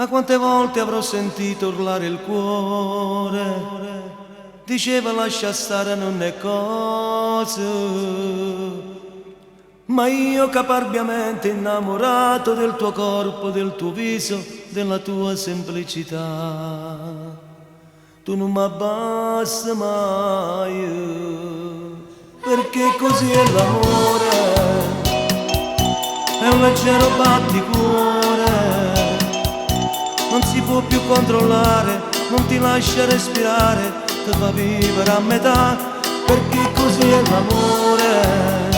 Ma quante volte avrò sentito urlare il cuore, diceva lascia stare non è cosa, ma io caparbiamente innamorato del tuo corpo, del tuo viso, della tua semplicità, tu non mi abbassi mai, perché così è l'amore, è un leggero batticuore, non si può più controllare, non ti lascia respirare, ti fa vivere a metà, perché così è l'amore,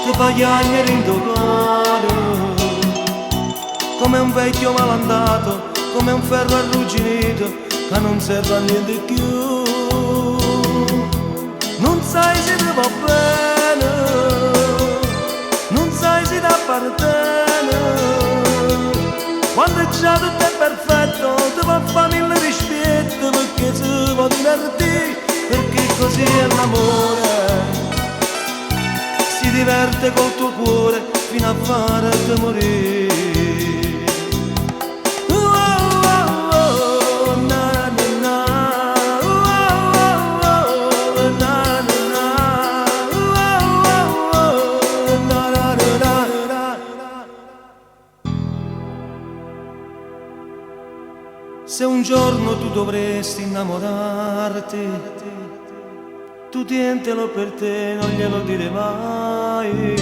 ti fa piangere in tuo cuore, come un vecchio malandato, come un ferro arrugginito, che non serve a niente più, non sai se ti va bene, non sai se ti appartiene. Quando già tutto è perfetto, ti fa fare mille rispetto, perché si può divertire, perché così è l'amore. Si diverte col tuo cuore fino a farti morire. Se un giorno tu dovresti innamorarti, tu tientelo per te, non glielo dire mai.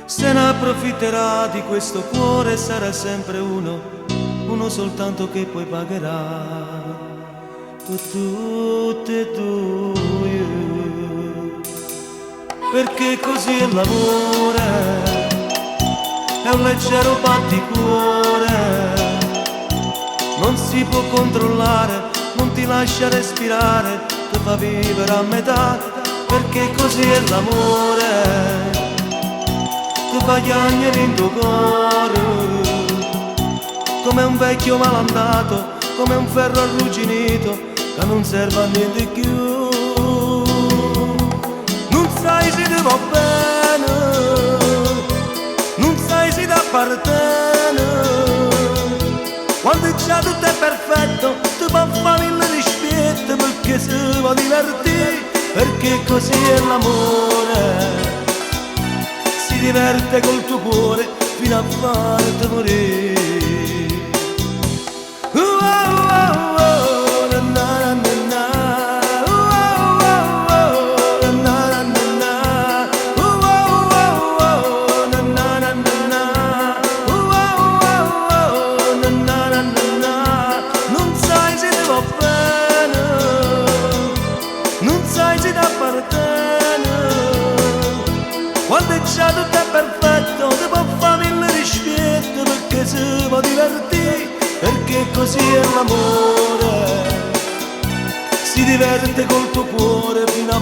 Se ne approfitterà di questo cuore sarà sempre uno soltanto che poi pagherà. Tutte due, perché così è l'amore, è un leggero batticuore, non si può controllare, non ti lascia respirare, ti fa vivere a metà, perché così è l'amore, ti fa piangere in tuo cuore, come un vecchio malandato, come un ferro arrugginito, che non serve a niente più. Non sai se ti va bene, non sai se ti appartiene. Quando già tutto è perfetto, ti fa fare mille rispetto, perché si può divertire, perché così è l'amore. Si diverte col tuo cuore fino a farti morire. Quando già tutto è perfetto, ti può fare mille rispetto, perché si può divertire, perché così è l'amore. Si diverte col tuo cuore fino a